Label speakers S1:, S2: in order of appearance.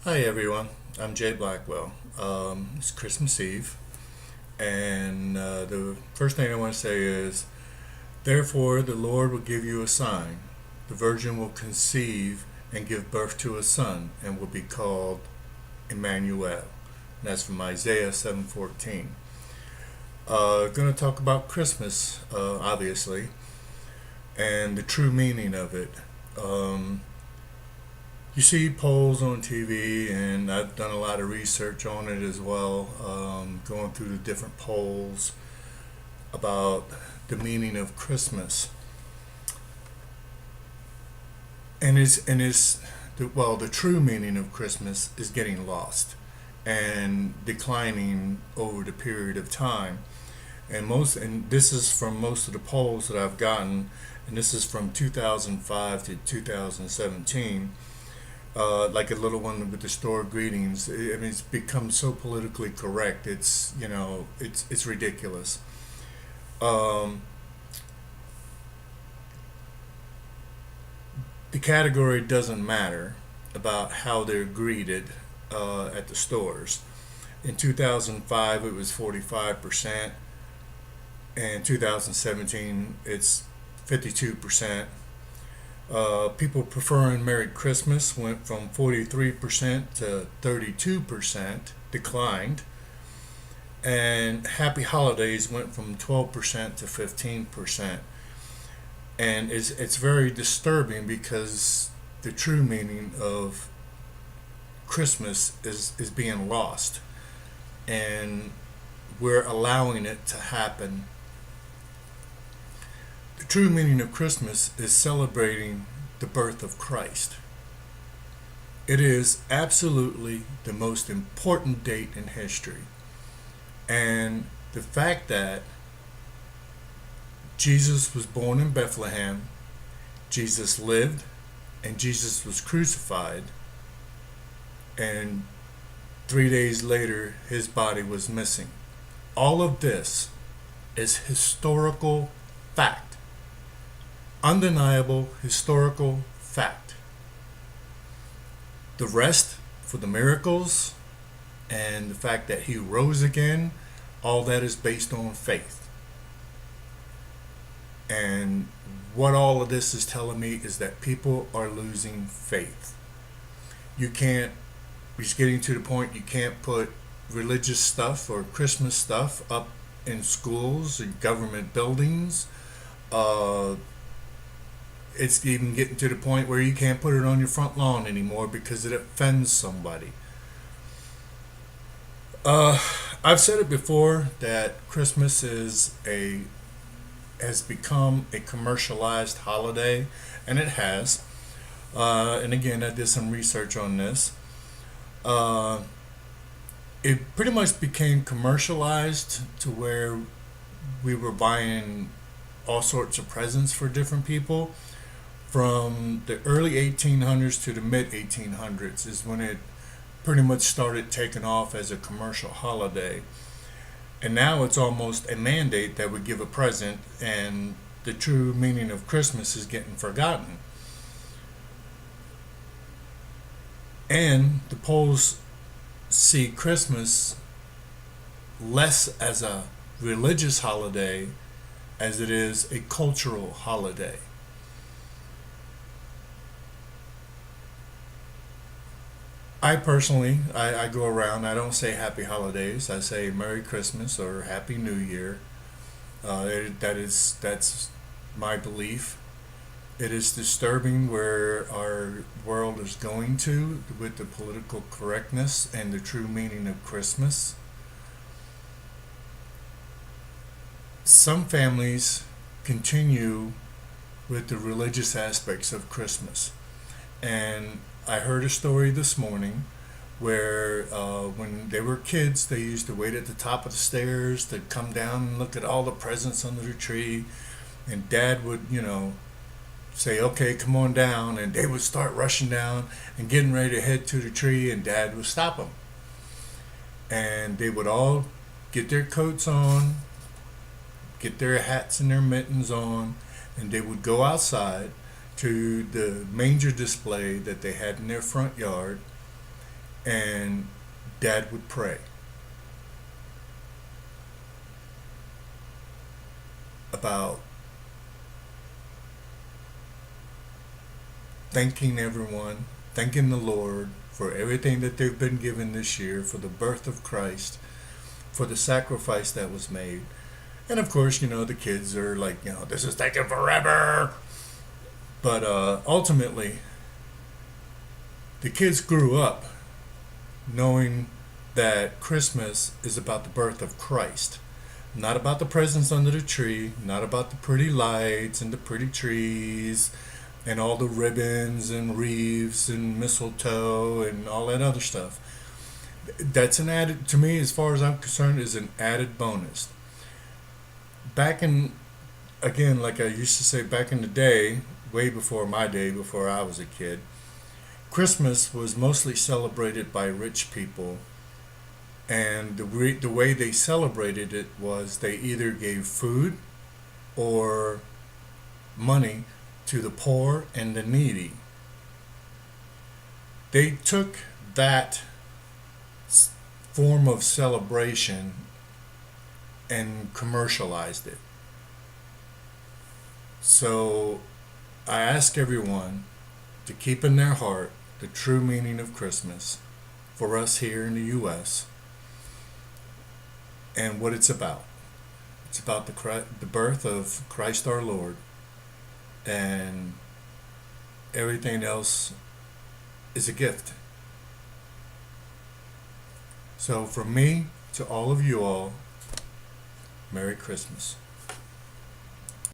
S1: Hi everyone, I'm Jay Blackwell. It's Christmas Eve, and the first thing I want to say is, therefore the Lord will give you a sign. The virgin will conceive and give birth to a son, and will be called Emmanuel. And that's from Isaiah 7:14. Going to talk about Christmas, obviously, and the true meaning of it. Um, You see polls on TV, and I've done a lot of research on it as well, going through the different polls about the meaning of Christmas. The true meaning of Christmas is getting lost and declining over the period of time. And this is from most of the polls that I've gotten, and this is from 2005 to 2017. Like a little one with the store greetings. I mean, it's become so politically correct. It's ridiculous. Um, the category doesn't matter about how they're greeted at the stores. In 2005, it was 45%. In 2017, it's 52%. People preferring Merry Christmas went from 43% to 32%, declined. And Happy Holidays went from 12% to 15%. And it's very disturbing because the true meaning of Christmas is being lost. And we're allowing it to happen. The true meaning of Christmas is celebrating the birth of Christ. It is absolutely the most important date in history. And the fact that Jesus was born in Bethlehem, Jesus lived, and Jesus was crucified, and 3 days later his body was missing. All of this is historical fact. Undeniable historical fact. The rest, for the miracles and the fact that he rose again, all that is based on faith. And what all of this is telling me is that people are losing faith. It's getting to the point you can't put religious stuff or Christmas stuff up in schools and government buildings. It's even getting to the point where you can't put it on your front lawn anymore because it offends somebody. I've said it before that Christmas has become a commercialized holiday, and it has. And again, I did some research on this. Uh, it pretty much became commercialized to where we were buying all sorts of presents for different people. From the early 1800s to the mid 1800s is when it pretty much started taking off as a commercial holiday. And now it's almost a mandate that we give a present, and the true meaning of Christmas is getting forgotten. And the polls see Christmas less as a religious holiday as it is a cultural holiday. I personally, I go around. I don't say Happy Holidays. I say Merry Christmas or Happy New Year. That's my belief. It is disturbing where our world is going to with the political correctness and the true meaning of Christmas. Some families continue with the religious aspects of Christmas. And I heard a story this morning where when they were kids, they used to wait at the top of the stairs to come down and look at all the presents under the tree. And dad would, say, okay, come on down. And they would start rushing down and getting ready to head to the tree, and dad would stop them. And they would all get their coats on, get their hats and their mittens on, and they would go outside to the manger display that they had in their front yard, and Dad would pray about thanking everyone, thanking the Lord for everything that they've been given this year, for the birth of Christ, for the sacrifice that was made. And of course, the kids are like, this is taking forever. But ultimately, the kids grew up knowing that Christmas is about the birth of Christ. Not about the presents under the tree, not about the pretty lights and the pretty trees and all the ribbons and wreaths and mistletoe and all that other stuff. That's an added, to me, as far as I'm concerned, is an added bonus. Back in, again, like I used to say back in the day, way before my day, before I was a kid, Christmas was mostly celebrated by rich people, and the way they celebrated it was they either gave food or money to the poor and the needy. They took that form of celebration and commercialized it. So I ask everyone to keep in their heart the true meaning of Christmas for us here in the U.S. and what it's about. It's about the birth of Christ our Lord, and everything else is a gift. So from me to all of you all, Merry Christmas.